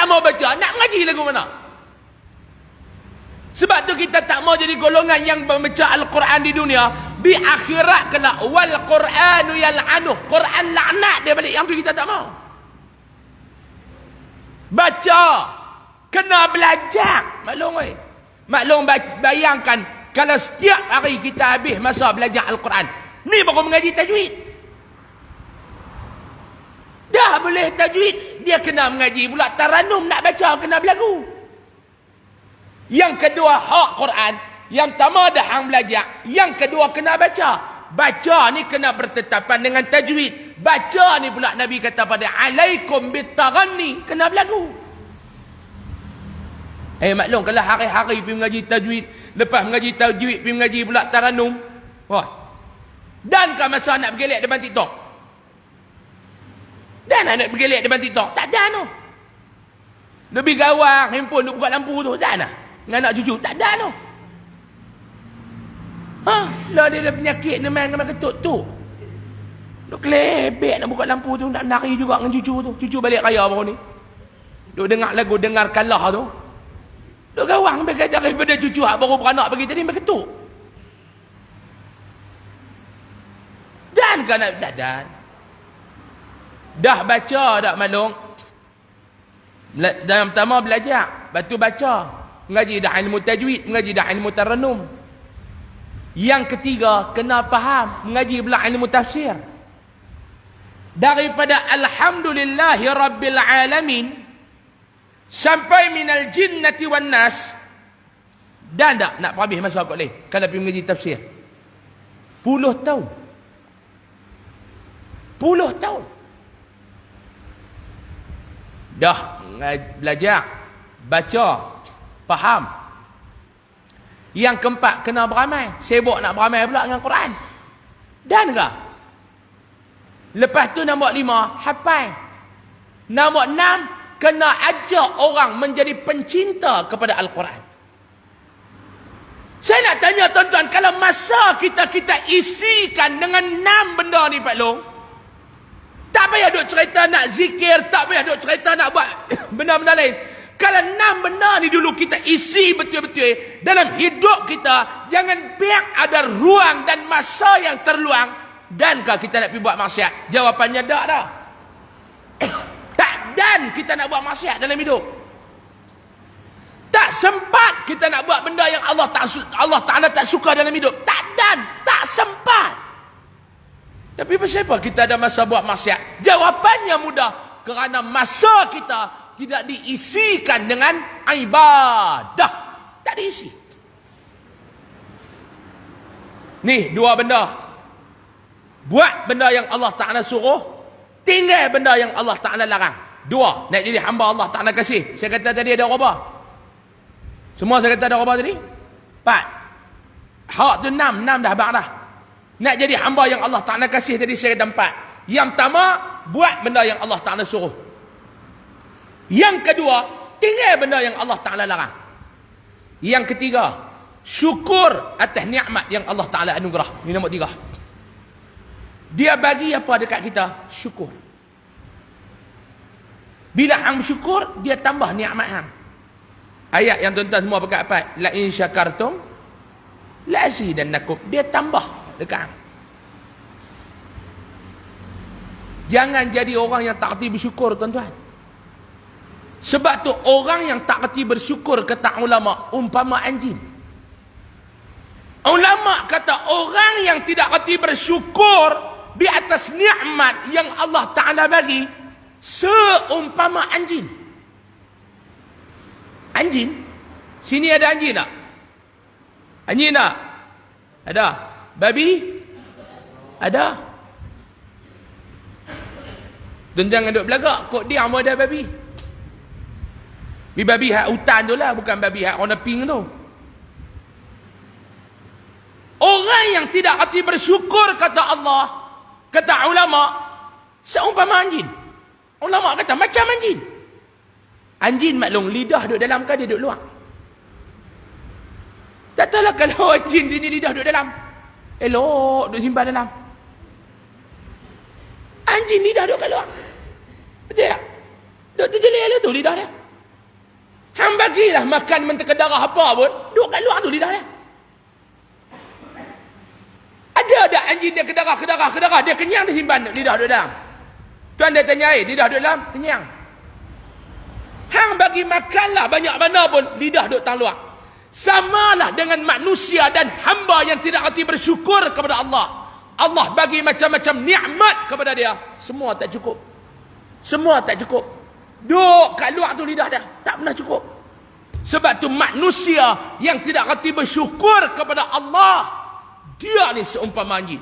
mau baca, nak ngaji lagu mana? Sebab tu kita tak mau jadi golongan yang membaca Al-Quran di dunia, di akhirat kena wal Quranu yal'anuh, Quran laknat dia balik. Yang tu kita tak mau. Baca, kena belajar. Maklum bayangkan kalau setiap hari kita habis masa belajar Al-Quran, ni baru mengaji tajwid. Dah boleh tajwid, dia kena mengaji pula taranum, nak baca kena berlagu. Yang kedua hak Quran, yang pertama dah hang belajar, yang kedua kena baca. Baca ni kena bertetapan dengan tajwid. Baca ni pula Nabi kata pada alaikum bitaghanni, kena berlagu. Maklum kalau hari-hari pergi mengaji tajwid, lepas mengaji tajwid pergi mengaji pula taranum. Wah. Dan kan masa nak bergelek depan TikTok? Dan nak bergelek depan TikTok? Tak ada no. Lebih gawang handphone duk buka lampu tu, tak ada. Dengan anak cucu, tak ada no. Lah dia ada penyakit ni main dengan ketut tu. Duk kelebek nak buka lampu tu, nak nari juga dengan cucu tu. Cucu balik raya baru ni. Duk dengar lagu, dengar kalah tu. Duk gawang sampai kata daripada cucu hak baru beranak bagi tadi sampai ketut. Dan kan nak dan. Dah baca dak maklum. Yang pertama belajar, lepas tu baca. Mengaji dah ilmu tajwid, mengaji dah ilmu taranum. Yang ketiga, kena faham, mengaji pula ilmu tafsir. Daripada alhamdulillahi rabbil alamin sampai minal jinnati wan nas. Dan tak nak habis masa kot lain kalau pergi mengaji tafsir. 10 tahun. 10 tahun. Dah belajar, baca, faham. Yang keempat, kena beramal. Sibuk nak beramal pula dengan Quran. Dan ke? Lepas tu nombor 5, hafal. Nombor 6, kena ajak orang menjadi pencinta kepada Al-Quran. Saya nak tanya tuan-tuan, kalau masa kita isikan dengan 6 benda ni Pak Long, tak payah duk cerita nak zikir, tak payah duk cerita nak buat benda-benda lain. Kalau 6 benda ni dulu kita isi betul-betul dalam hidup kita, jangan biar ada ruang dan masa yang terluang. Dankah kita nak pergi buat maksiat? Jawapannya tak dah. Tak dan kita nak buat maksiat dalam hidup. Tak sempat kita nak buat benda yang Allah Ta'ala tak suka dalam hidup. Tak dan, tak sempat. Tapi pasal apa kita ada masa buat maksiat? Jawapannya mudah. Kerana masa kita tidak diisikan dengan ibadah. Tak diisi. Ni 2 benda. Buat benda yang Allah Ta'ala suruh, tinggal benda yang Allah Ta'ala larang. 2. Nak jadi hamba Allah Ta'ala kasih. Saya kata tadi ada berapa? Semua saya kata ada berapa tadi? 4. Hak tu 6 dah habaq dah. Nak jadi hamba yang Allah Ta'ala kasih tadi saya kata 4. Yang pertama, buat benda yang Allah Ta'ala suruh. Yang kedua, tinggal benda yang Allah Ta'ala larang. Yang ketiga, syukur atas nikmat yang Allah Ta'ala anugerah. Ini nombor 3. Dia bagi apa dekat kita? Syukur. Bila hang bersyukur, dia tambah nikmat hang. Ayat yang tuan-tuan semua pekat apa? La in syakartum la azidannakum. Dia tambah dekat hang. Jangan jadi orang yang tak reti bersyukur tuan-tuan. Sebab tu orang yang tak reti bersyukur kata ulama umpama anjing. Ulama kata orang yang tidak reti bersyukur di atas nikmat yang Allah Ta'ala bagi seumpama anjing. Anjing? Sini ada anjing tak? Anjing tak? Ada. Babi? Ada. Dan jangan duduk belagak, kok dia mau ada babi. Babi hak hutan tu lah, bukan babi hak warna pink tu. Orang yang tidak hati bersyukur kata Allah, kata ulama, seumpama anjing. Ulama kata macam anjing. Anjing maklum lidah duduk dalam kan dia duduk luar. Tak tahulah kalau anjing sini lidah duduk dalam, elok duduk simpan dalam. Anjing lidah duduk kat luar. Betul tak? Duduk terjelik tu lidah dia. Hang bagilah makan mentega darah apa pun, duduk kat luar tu lidah dia. Ada anjing dia kedarah, dia kenyang, dia simpan lidah duduk dalam. Tuan dia tanya air, lidah duduk dalam, kenyang. Hang bagi makanlah banyak mana pun, lidah duduk tang luar. Samalah dengan manusia dan hamba yang tidak reti bersyukur kepada Allah. Allah bagi macam-macam nikmat kepada dia, semua tak cukup. Semua tak cukup. Duk kat luar tu lidah dia, tak pernah cukup. Sebab tu manusia yang tidak reti bersyukur kepada Allah, dia ni seumpama anjing.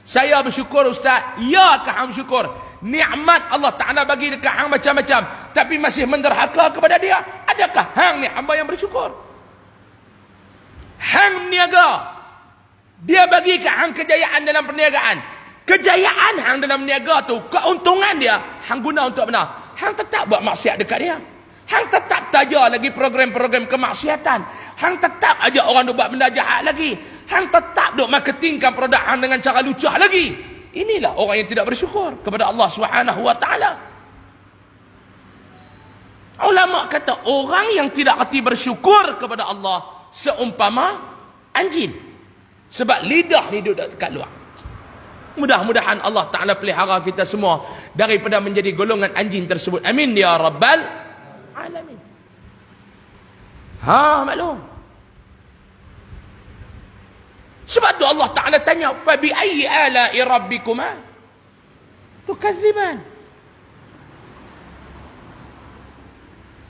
Saya bersyukur ustaz, ya ke hang bersyukur? Nikmat Allah Ta'ala bagi dekat hang macam-macam, tapi masih menderhaka kepada dia. Adakah hang ni hamba yang bersyukur? Hang niaga, dia bagi kat hang kejayaan dalam perniagaan. Kejayaan hang dalam niaga tu, keuntungan dia, hang guna untuk benar. Hang tetap buat maksiat dekat dia. Hang tetap taja lagi program-program kemaksiatan. Hang tetap ajak orang duk buat benda jahat lagi. Hang tetap duk marketingkan produk hang dengan cara lucah lagi. Inilah orang yang tidak bersyukur kepada Allah Subhanahu wa taala. Ulama kata orang yang tidak reti bersyukur kepada Allah seumpama anjing. Sebab lidah ni duduk dekat luar. Mudah-mudahan Allah Ta'ala pelihara kita semua daripada menjadi golongan anjing tersebut. Amin ya Rabbal Alamin. Maklum. Sebab tu Allah Ta'ala tanya, Fabi ayyi ala'i rabbikuma tukadziban.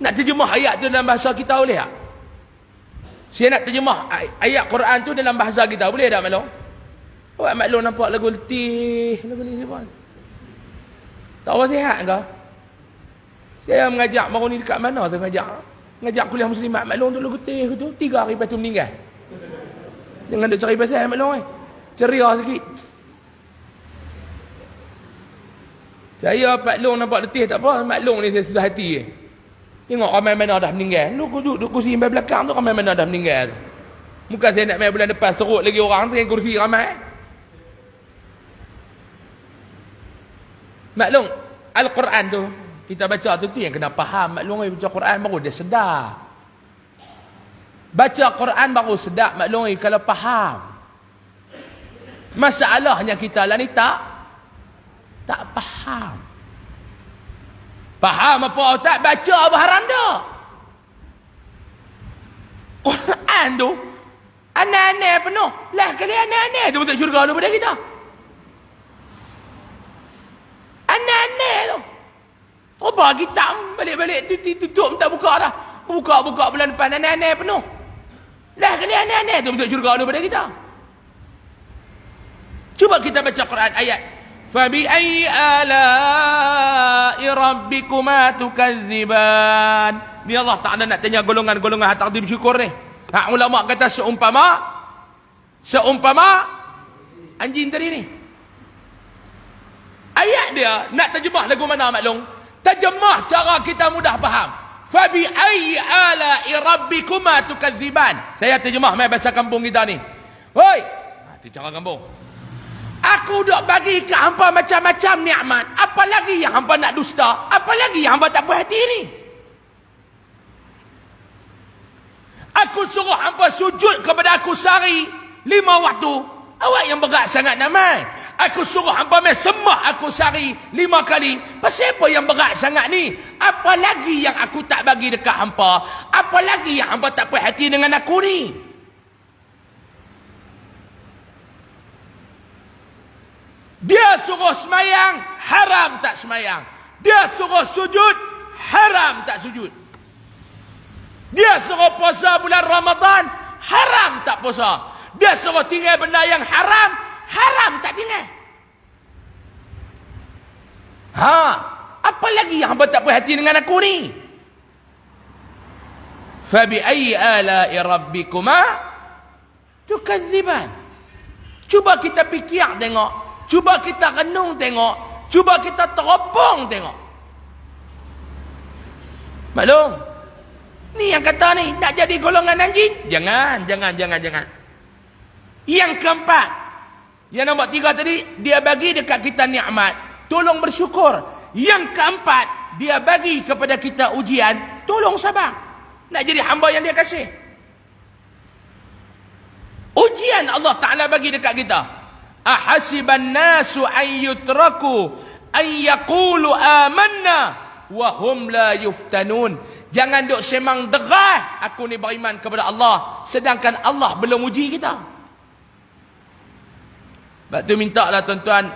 Nak terjemah ayat tu dalam bahasa kita boleh tak? Saya nak terjemah ayat Quran tu dalam bahasa kita, boleh tak maklum? Awak maklum nampak lagu letih, lagu ni pun. Tak apa sihat ke? Saya mengajak baru ni dekat mana saya mengajak kuliah muslimat maklum tu lagu letih tu 3 hari lepas tu meninggal. Jangan duk cari pasal maklum ceria sikit. Saya maklum nampak letih tak apa, maklum ni saya sudah hati. Tengok ramai mana dah meninggal. Lu duduk kursi belakang tu ramai mana dah meninggal. Bukan saya nak main bulan depan serut lagi orang tu yang kursi ramai. Maklum Al-Quran tu kita baca tu yang kena faham. Maklum baca Quran baru dia sedar. Baca Quran baru sedap maklum kalau faham. Masalahnya kita lah ni tak faham. Faham apa tak baca apa haram dah. Quran tu aneh-aneh penuh. Lah kali aneh-aneh tu betul syurga daripada kita. Aneh-aneh tu. Apa kita balik-balik tutup tak buka dah. Buka bulan depan aneh-aneh penuh. Lah kali aneh-aneh tu betul syurga daripada kita. Cuba kita baca Quran ayat Fabi ayyi ala'i rabbikuma tukadziban. Ni Allah Ta'ala nak tanya golongan-golongan hak tak bersyukur ni. Hak ulama kata seumpama anjing tadi ni. Ayat dia nak terjemah lagu mana maklum? Terjemah cara kita mudah faham. Fabi ayyi ala'i rabbikuma tukadziban. Saya terjemah mai bahasa kampung kita ni. Hoi, itu cara kampung. Aku duk bagi ke hampa macam-macam nikmat. Apa lagi yang hampa nak dusta? Apa lagi yang hampa tak puas hati ni? Aku suruh hampa sujud kepada aku sehari 5 waktu. Awak yang berat sangat nak mai. Aku suruh hampa mai sembah aku sehari 5 kali. Pasal apa yang berat sangat ni? Apa lagi yang aku tak bagi dekat hampa? Apa lagi yang hampa tak puas hati dengan aku ni? Dia suruh semayang, haram tak semayang. Dia suruh sujud, haram tak sujud. Dia suruh puasa bulan Ramadan, haram tak puasa. Dia suruh tinggal benda yang haram, haram tak tinggal. Apa lagi yang hamba tak puas hati dengan aku ni? Fabi ayyi ala'i rabbikuma tukadziban. Cuba kita fikir tengok. Cuba kita renung tengok. Cuba kita teropong tengok. Maklum? Ni yang kata ni, nak jadi golongan anjing? Jangan. Yang keempat, yang nombor 3 tadi, dia bagi dekat kita nikmat. Tolong bersyukur. Yang keempat, dia bagi kepada kita ujian. Tolong sabar. Nak jadi hamba yang dia kasih. Ujian Allah Ta'ala bagi dekat kita. Ahasiban nasu an yutraku an yaqulu amanna wa hum la yuftanun. Jangan duk semang derah aku ni beriman kepada Allah, sedangkan Allah belum uji kita. Sebab tu minta lah tuan-tuan,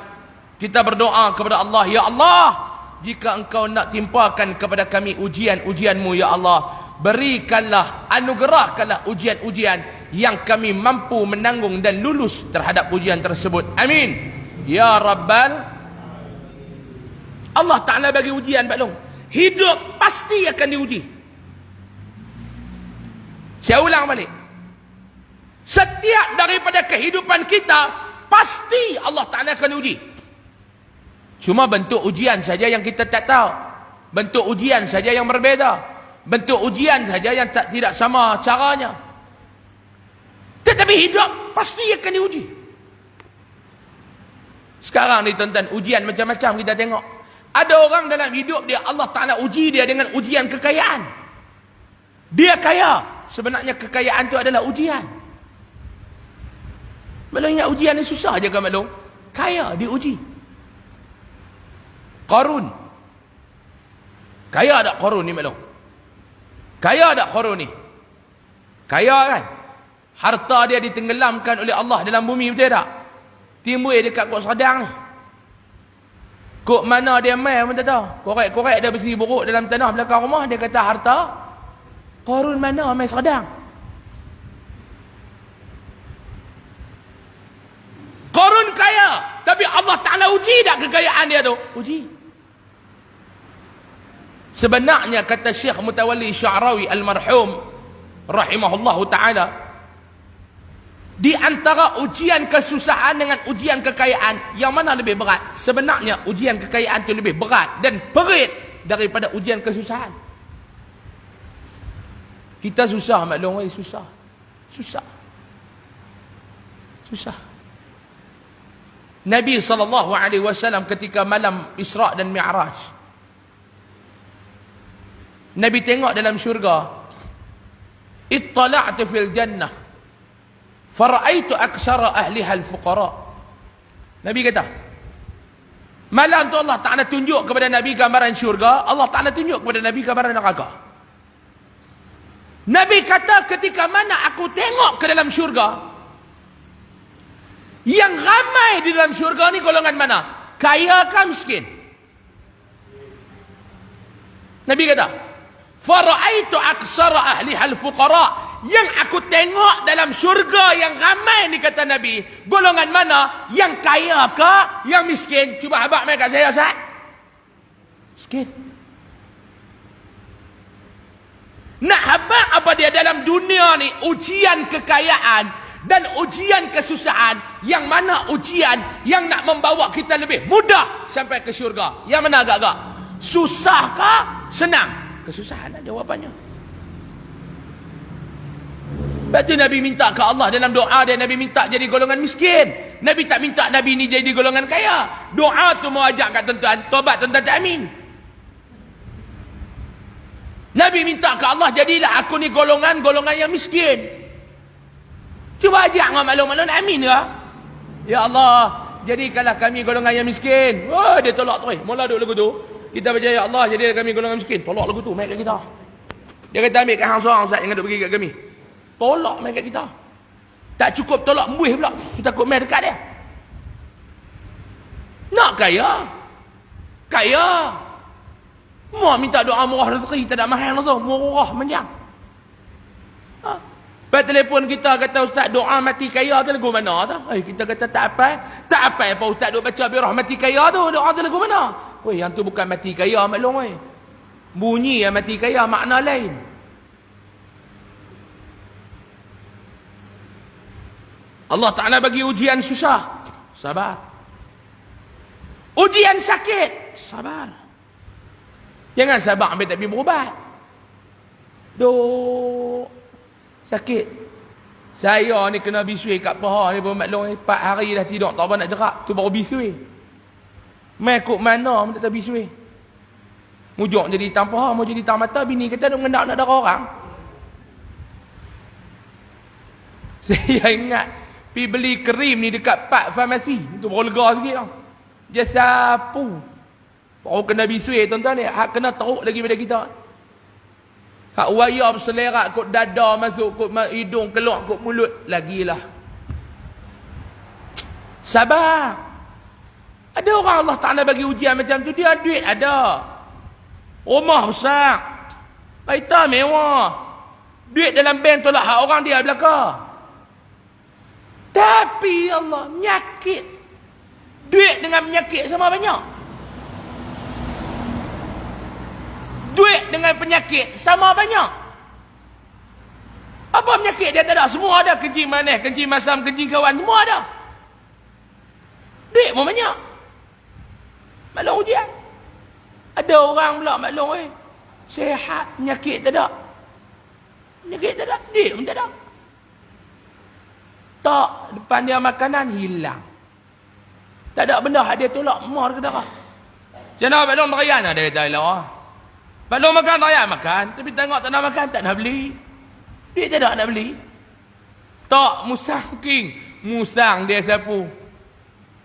kita berdoa kepada Allah, ya Allah, jika engkau nak timpakan kepada kami ujian-ujianmu ya Allah, berikanlah, anugerahkanlah ujian-ujian yang kami mampu menanggung dan lulus terhadap ujian tersebut. Amin. Ya Rabbal. Allah Ta'ala bagi ujian baklong. Hidup pasti akan diuji. Saya ulang balik. Setiap daripada kehidupan kita, pasti Allah Ta'ala akan uji. Cuma bentuk ujian saja yang kita tak tahu. Bentuk ujian saja yang berbeza. Bentuk ujian saja yang tidak sama caranya. Tetapi hidup pasti akan diuji. Sekarang ni tuan-tuan, ujian macam-macam kita tengok. Ada orang dalam hidup dia, Allah Ta'ala uji dia dengan ujian kekayaan. Dia kaya. Sebenarnya kekayaan tu adalah ujian. Maklum ingat ujian ni susah je kan maklum? Kaya diuji. Qarun. Kaya tak Qarun ni maklum? Kaya tak Qarun ni? Kaya kan? Harta dia ditenggelamkan oleh Allah dalam bumi, betul tak? Timbul dekat Kok Sedang ni. Kok mana dia mai pun tak tahu. Korek-korek dia besi buruk dalam tanah belakang rumah, dia kata harta Qarun mana mai Sedang. Qarun kaya, tapi Allah Ta'ala uji tak kekayaan dia tu? Uji. Sebenarnya kata Syekh Mutawalli Sya'rawi Al-Marhum rahimahullahu ta'ala, di antara ujian kesusahan dengan ujian kekayaan, yang mana lebih berat? Sebenarnya ujian kekayaan itu lebih berat dan perit daripada ujian kesusahan. Kita susah maklum, susah. Susah. Susah. Nabi SAW ketika malam Isra' dan Mi'raj, Nabi tengok dalam syurga, ittala'tu fil jannah fara'aitu aksara ahliha al-fuqara. Nabi kata, malam tu Allah Ta'ala tunjuk kepada Nabi gambaran syurga, Allah Ta'ala tunjuk kepada Nabi gambaran neraka. Nabi kata, ketika mana aku tengok ke dalam syurga, yang ramai di dalam syurga ni golongan mana? Kaya ke miskin? Nabi kata, fara'aitu aksara ahliha al-fuqara. Yang aku tengok dalam syurga yang ramai ni, kata Nabi, golongan mana? Yang kaya ke yang miskin? Cuba habaq mai kat saya, Ustaz. Miskin. Nak habaq apa dia dalam dunia ni? Ujian kekayaan dan ujian kesusahan. Yang mana ujian yang nak membawa kita lebih mudah sampai ke syurga? Yang mana agak-agak? Susah ke senang? Kesusahan lah jawapannya. Lepas tu Nabi minta ke Allah dalam doa dia, Nabi minta jadi golongan miskin. Nabi tak minta Nabi ni jadi golongan kaya. Doa tu mau ajak kat tuan-tuan, tobat tuan-tuan tak amin. Nabi minta ke Allah, jadilah aku ni golongan yang miskin. Cuba ajak dengan maklum-maklum, amin ke? Ya Allah, jadikanlah kami golongan yang miskin. Wah, dia tolak terus. Mula duduk lagu tu. Kita baca, ya Allah, jadilah kami golongan miskin. Tolak lagu tu, main kat kita. Dia kata, ambil kat hang seorang, Ustaz, jangan duduk pergi kat kami. Tolak main kat kita. Tak cukup tolak embuih pula. Kita takut main dekat dia. Nak kaya. Kaya. Mau minta doa murah rezeki, tak ada mahal tu. Murah menjang. Ha? Lepas telefon kita kata, Ustaz, doa mati kaya tu lagu mana tu? Kita kata tak apa. Tak apa Ustaz duk baca birah mati kaya tu. Doa tu lagu mana? Yang tu bukan mati kaya maklum. Bunyi yang mati kaya makna lain. Allah Ta'ala bagi ujian susah, sabar. Ujian sakit, sabar. Jangan sabar ambil tak pergi berubat. Duk sakit. Saya ni kena bisui kat paha ni pun maklum 4 hari dah tidur tak apa nak jerak, tu baru bisui. Mai kok mana pun tak tahu bisui. Mujok jadi hitam paha, mau jadi hitam mata, bini kata nak mengendak nak darah orang. Saya ingat pergi beli krim ni dekat Pak Farmasi. Itu baru lega sikit tau. Dia sapu. Baru kena bisui tuan-tuan ni. Hak kena teruk lagi pada kita. Hak wayar berselerak kot dada masuk, kot hidung keluar, kot mulut. Lagilah. Sabar. Ada orang Allah Ta'ala bagi ujian macam tu. Dia duit ada. Rumah besar. Kereta mewah. Duit dalam bank tolak hak orang dia belakang. Tapi Allah menyakit. Duit dengan penyakit sama banyak. Duit dengan penyakit sama banyak. Apa penyakit dia tak ada? Semua ada. Kencing manis, kencing masam, kencing kawan. Semua ada. Duit pun banyak. Maklum ujian. Ada orang pula maklum sehat, penyakit tak ada. Penyakit tak ada. Duit pun tak ada. Tak, depan dia makanan hilang. Tak ada benda hak dia tolak mar ke darah. Jangan nak makan ada dia lah. Balong makan tak makan, tapi tengok tak nak makan tak nak beli. Dia tak ada nak beli. Tak musang king, musang dia sapu.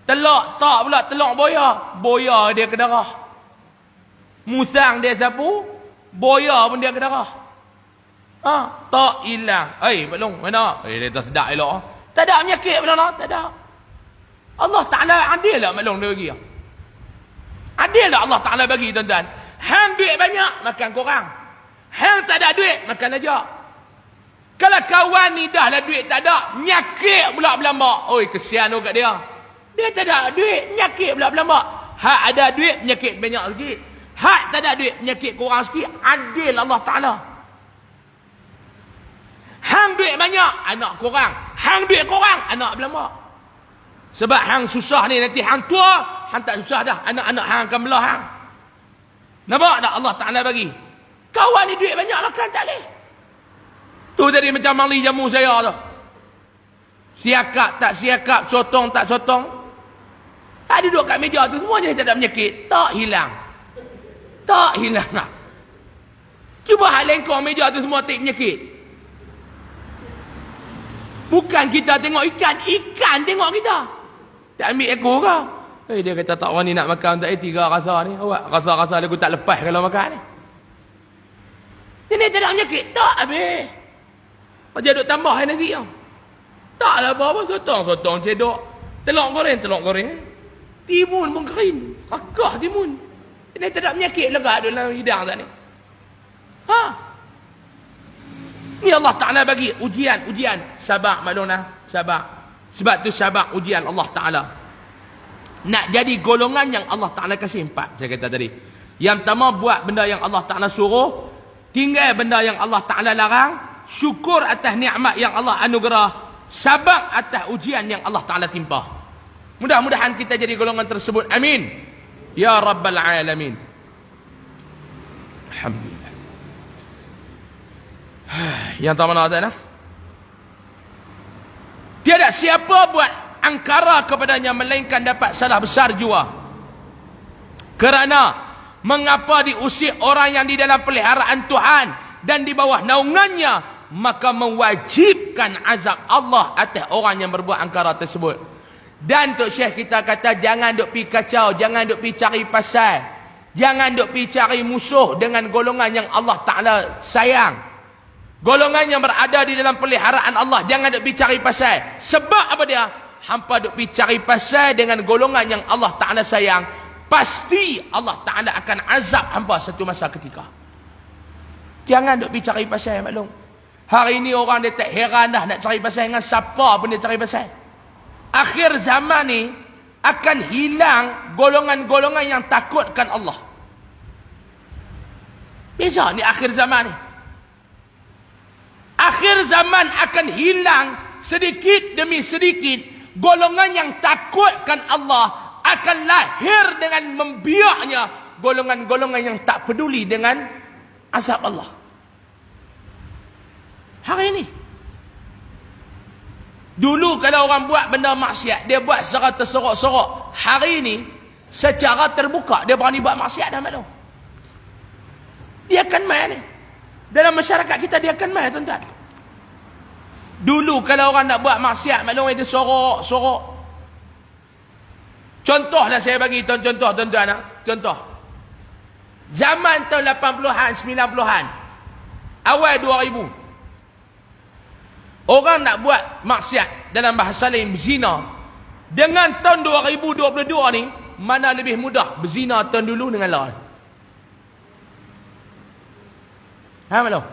Telak tak pula telak boya, boya dia ke darah. Musang dia sapu, boya pun dia ke darah. Ha, tak hilang. Balong mana? Dia tak sedap elok. Tak ada penyakit pula nak, tak ada. Allah Ta'ala adil tak maklum dia bagi? Adil tak Allah Ta'ala bagi tuan-tuan? Hang duit banyak, makan kurang. Hang tak ada duit, makan aja. Kalau kawan ni dah lah duit tak ada, penyakit pula berlambak. Oi, kesian tu kat dia. Dia tak ada duit, penyakit pula berlambak. Hak ada duit, penyakit banyak sikit. Hak tak ada duit, penyakit kurang sikit. Adil Allah Ta'ala. Hang duit banyak, anak kurang. Hang duit kurang, anak berlambak. Sebab hang susah ni, nanti hang tua, hang tak susah dah. Anak-anak hang akan belah hang. Nampak tak Allah Ta'ala bagi? Kawan ni duit banyak makan tak boleh. Tu tadi macam mangli jamu saya tu. Siakap tak siakap, sotong tak sotong. Tak duduk kat meja tu, semua jenis tak ada penyakit. Tak hilang. Tak hilang. Cuba hal lengkong meja tu semua tak penyakit. Bukan kita tengok ikan, ikan tengok kita. Tak ambil ekor kau. Dia kata tak wani nak makan tak tiga rasa ni. Awak rasa-rasa aku tak lepas kalau makan ni. Dia tak ada penyakit. Tak habis. Dia duk tambah nanti. Taklah apa-apa. Sotong cedok. Telur goreng. Timun pun kering. Kakak timun. Dia tak ada penyakit lega dalam hidang tak ni. Ni Allah Ta'ala bagi ujian. Sabar maklumlah. Sabar. Sebab tu sabar ujian Allah Ta'ala. Nak jadi golongan yang Allah Ta'ala kasih 4. Saya kata tadi. Yang pertama buat benda yang Allah Ta'ala suruh. Tinggal benda yang Allah Ta'ala larang. Syukur atas nikmat yang Allah anugerah. Sabar atas ujian yang Allah Ta'ala timpa. Mudah-mudahan kita jadi golongan tersebut. Amin. Ya Rabbal Alamin. Alhamdulillah. Yang tak mana tak nak? Tiada siapa buat angkara kepadanya melainkan dapat salah besar jua. Kerana mengapa diusir orang yang di dalam peliharaan Tuhan dan di bawah naungannya, maka mewajibkan azab Allah atas orang yang berbuat angkara tersebut. Dan Tok Syekh kita kata jangan duk pi kacau, jangan duk pi cari pasal, jangan duk pi cari musuh dengan golongan yang Allah Ta'ala sayang. Golongan yang berada di dalam peliharaan Allah, jangan duk pi cari pasal. Sebab apa dia? Hampa duk pi cari pasal dengan golongan yang Allah Ta'ala sayang, pasti Allah Ta'ala akan azab hampa satu masa ketika. Jangan duk pi cari pasal maklum. Hari ini orang dia tak heran dah nak cari pasal dengan siapa pun dia cari pasal. Akhir zaman ni akan hilang golongan-golongan yang takutkan Allah. Biasa ni akhir zaman ni. Akhir zaman akan hilang sedikit demi sedikit golongan yang takutkan Allah, akan lahir dengan membiaknya golongan-golongan yang tak peduli dengan azab Allah. Hari ini. Dulu kalau orang buat benda maksiat, dia buat secara tersorok-sorok. Hari ini secara terbuka dia berani buat maksiat dah maklum. Dia akan main ni. Dalam masyarakat kita dia akan main tuan-tuan. Dulu kalau orang nak buat maksiat, maklum dia sorok. Contohlah saya bagi contoh tuan-tuan. Contoh. Zaman tahun 80-an, 90-an. Awal 2000. Orang nak buat maksiat dalam bahasa lain berzina. Dengan tahun 2022 ni, mana lebih mudah berzina tahun dulu dengan law? Maklum?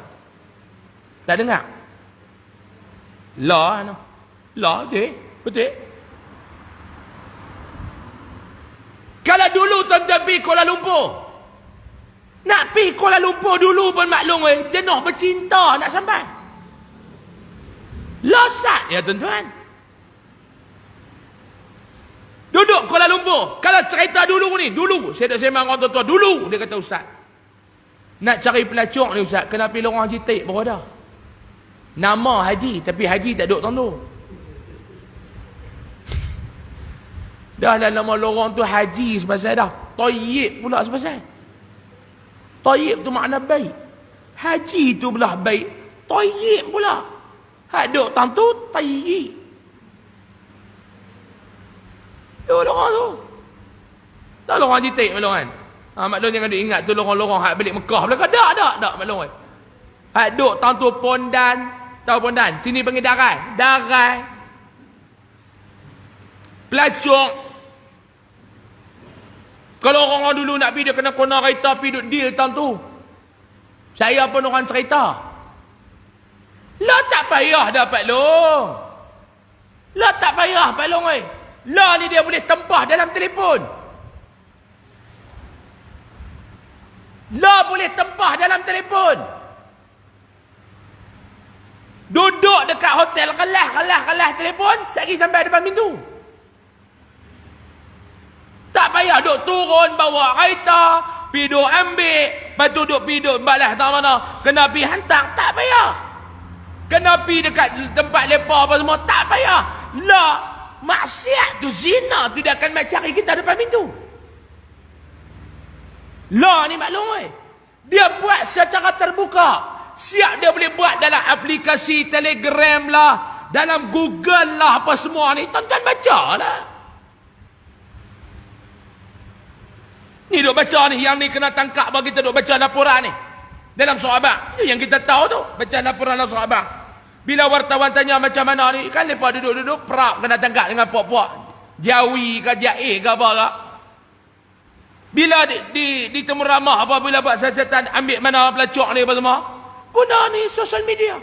Tak dengar? Law betul. Kalau dulu tuan-tuan pergi Kuala Lumpur, nak pergi Kuala Lumpur dulu pun maklum jenuh bercinta nak sampai. Losat ya tuan-tuan. Duduk Kuala Lumpur, kalau cerita dulu saya tak sembang orang tua-tua dulu, dia kata ustaz, nak cari pelacur ni ustaz, kena pergi lorong Haji Taib baru ada. Nama haji, tapi haji tak duduk tandu. Dah nama lorong tu haji sebasar dah. Tayyib pula sebasar. Tayyib tu makna baik. Haji tu belah baik. Tayyib pula. Hak duduk tandu, tayyib. Tu lorong tu. Tak lorong Haji Taib maklum kan. Maklum jangan duk ingat tu lorong-lorong hak balik Mekah belakang. Tak maklum kan. Hak duduk tandu Pondan. Tahu Pondan? Sini panggil Darai. Pelacur. Kalau orang dulu nak pergi, dia kena kona kereta, pergi duduk deal tahun tu. Saya pun orang cerita. Lah tak payah dapat long. Lah tak payah Pak Long. Lah ni dia boleh tempah dalam telefon. Lah boleh tempah dalam telefon. Duduk dekat hotel, kelas telefon, sekali sampai depan pintu. Tak payah duk turun bawa kereta, pergi duk ambil, lepas tu duk pergi duk balas tak mana, kena pergi hantar, tak payah. Kena pergi dekat tempat lepak apa semua, tak payah. Lah, maksiat tu zina tidak akan mencari kita depan pintu. Lah ni maklum dia buat secara terbuka. Siap dia boleh buat dalam aplikasi Telegram lah, dalam Google lah, apa semua ni. Tuan-tuan baca lah. Ni duk baca ni, yang ni kena tangkap bagi kita duk baca laporan ni. Dalam sahabat. Itu yang kita tahu tu. Baca laporan dalam sahabat. Bila wartawan tanya macam mana ni, kan mereka duduk-duduk, perap kena tangkap dengan puak-puak. Jawi ke Jaih ke apa ke. Bila di temu ramah apabila buat siasatan, ambil mana pelacur ni apa semua. Guna ni sosial media.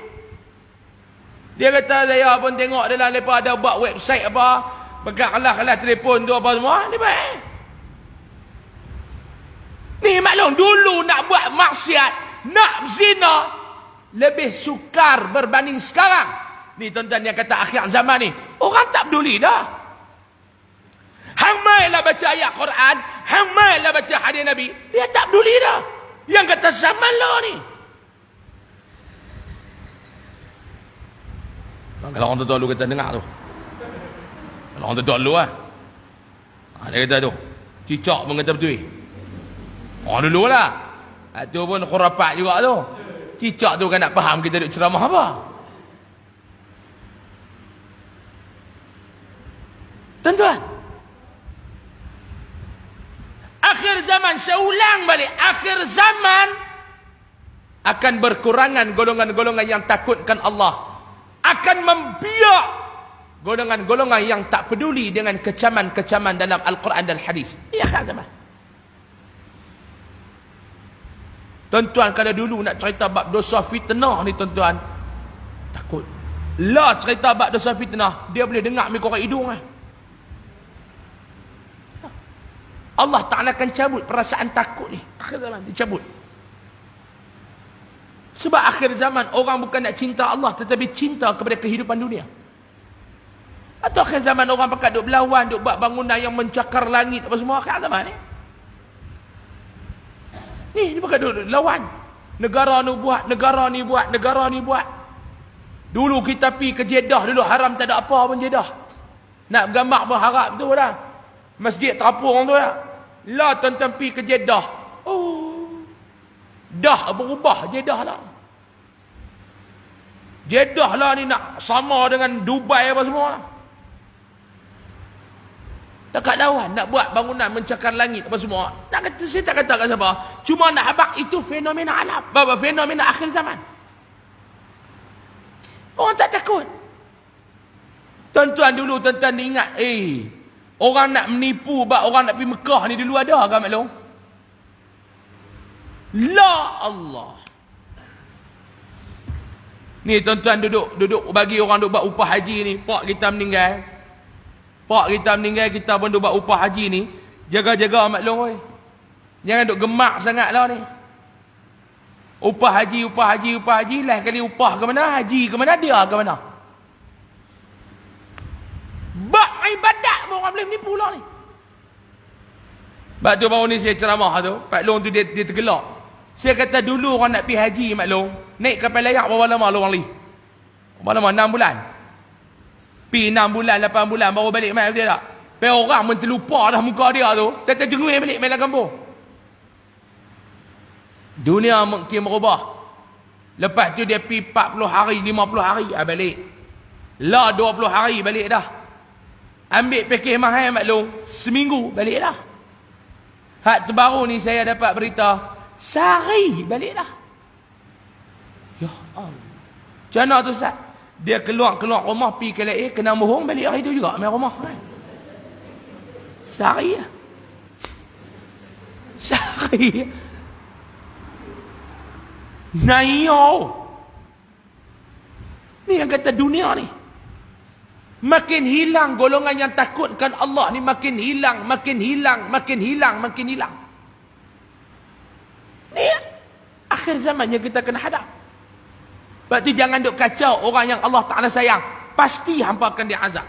Dia kata saya pun tengok dalam mereka ada buat website apa, pegang kelas telefon tu apa semua. Ni baik. Ni maklum dulu nak buat maksiat, nak zina, lebih sukar berbanding sekarang. Ni tuan-tuan yang kata akhir zaman ni, orang tak peduli dah. Hang mailah baca ayat Quran, hang mailah baca hadis Nabi, dia tak peduli dah. Yang kata zaman lo ni. Kalau orang tua dulu kata dengar tu. Kalau orang tua dulu dia kata tu. Cicak pun kata betul. Orang dulu lah. Itu pun khurafat juga tu. Cicak tu kan nak faham kita duk ceramah apa. Tuan-tuan. Akhir zaman, saya ulang balik. Akhir zaman akan berkurangan golongan-golongan yang takutkan Allah. Akan membiak golongan-golongan yang tak peduli dengan kecaman-kecaman dalam Al-Quran dan Hadis. Ini akhir zaman. Tuan-tuan, kalau dulu nak cerita bab dosa fitnah ni tuan-tuan, takut. Lah cerita bab dosa fitnah, dia boleh dengar mi korek hidung Allah Ta'ala akan cabut perasaan takut ni. Akhir zaman dicabut. Sebab akhir zaman orang bukan nak cinta Allah, tetapi cinta kepada kehidupan dunia. Atau akhir zaman orang pakat duk berlawan, duk buat bangunan yang mencakar langit apa semua. Akhir zaman ni. Ni pakat duk lawan. Negara ni buat, negara ni buat, negara ni buat. Dulu kita pergi ke Jeddah dulu, haram tak ada apa pun Jeddah. Nak gambar pun harap tu dah. Masjid terapung tu dah. Lah tuan-tuan pergi ke Jeddah. Oh. Dah berubah Jeddah lah. Jeddah lah ni nak sama dengan Dubai apa semua. Tak lawan nak buat bangunan mencakar langit apa semua. Tak kata, saya tak kata kat siapa. Cuma nak habaq itu fenomena alam, fenomena akhir zaman. Orang tak takut. Tuan-tuan dulu, tuan-tuan ingat, orang nak menipu, orang nak pergi Mekah ni dulu ada ke maklum? La Allah. Ni tuan-tuan duduk bagi orang duk buat upah haji ni. Pak kita meninggal, kita pun duk buat upah haji ni. Jaga-jaga maklum oi. Jangan duk gemak sangat lah ni. Upah haji. Lain kali upah ke mana, haji ke mana, dia ke mana. Bak ibadat pun orang boleh menipu lah ni. Sebab tu baru ni saya ceramah tu, Pak Long tu dia tergelak. Saya kata dulu orang nak pergi haji maklum, naik kapal layak berapa lama orang li? Berapa lama? 6 bulan. Pergi 6 bulan, 8 bulan baru balik mai dia tak? Pergi orang pun terlupa dah muka dia tu. Tetap jengui balik mai dalam kampung. Dunia mungkin berubah. Lepas tu dia pergi 40 hari, 50 hari balik. Lah 20 hari balik dah. Ambil pakej mahal maklum, seminggu balik dah. Hak terbaru ni saya dapat berita, sehari balik dah. Ya Allah. Macam mana tu Ustaz? Dia keluar rumah pergi ke LA, kena mohong balik hari tu juga main rumah kan. Sehari lah. Sehari. Nayo. Ni yang kata dunia ni. Makin hilang golongan yang takutkan Allah ni, makin hilang. Ni akhir zaman yang kita kena hadap. Sebab tu jangan duk kacau orang yang Allah Ta'ala sayang. Pasti hampa akan diazab.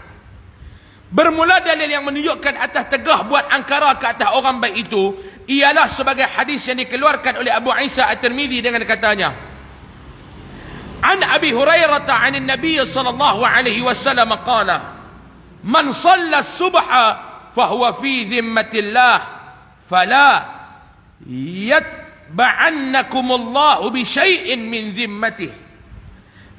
Bermula dalil yang menunjukkan atas tegah buat angkara ke atas orang baik itu, ialah sebagai hadis yang dikeluarkan oleh Abu Isa At-Tirmidzi dengan katanya, An Abi Hurairah an Nabi sallallahu alaihi wasallam qala, Man shalla as-subha fahuwa fi dhimmatillah fala yatba'annakumullahu bi syai'in min dhimmatihi.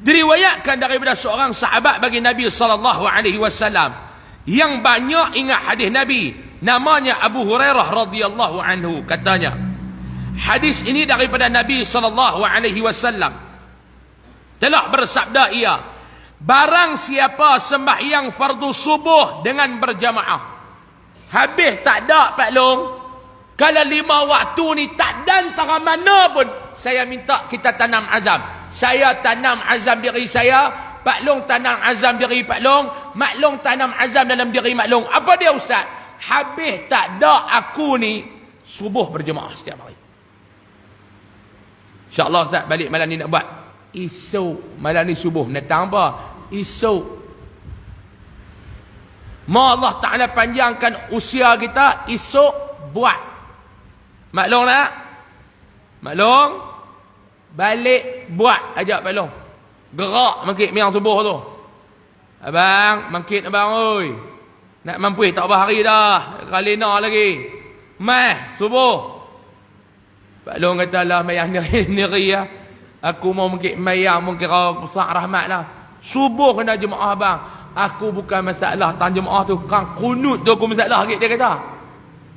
Diriwayatkan daripada seorang sahabat bagi Nabi sallallahu alaihi wasallam yang banyak ingat hadis Nabi, namanya Abu Hurairah radhiyallahu anhu. Katanya, hadis ini daripada Nabi sallallahu alaihi wasallam telah bersabda ia, barang siapa sembahyang fardu subuh dengan berjamaah, habis tak ada Pak Long, kalau 5 waktu ni tak dan antara mana pun, saya minta kita tanam azam. Saya tanam azam diri saya, Pak Long tanam azam diri Pak Long, Mak Long tanam azam dalam diri Mak Long. Apa dia Ustaz? Habis tak ada aku ni subuh berjemaah setiap hari. InsyaAllah Ustaz balik malam ni nak buat. Esok malam ni subuh, datang apa? Esok. Ma Allah Ta'ala panjangkan usia kita, esok buat. Mak Long nak? Mak Long balik buat, ajak Pak Long. Gerak mangkit miang subuh tu. Abang, mangkit abang oi. Nak mampu tak apa hari dah. Kalina lagi. Mai subuh. Pak Long kata lah mayah niri ya. Aku mau mangkit mayang mungkin kira besar rahmat lah. Subuh kena jemaah abang. Aku bukan masalah tang jemaah tu, kang kunut tu aku masalah dia kata.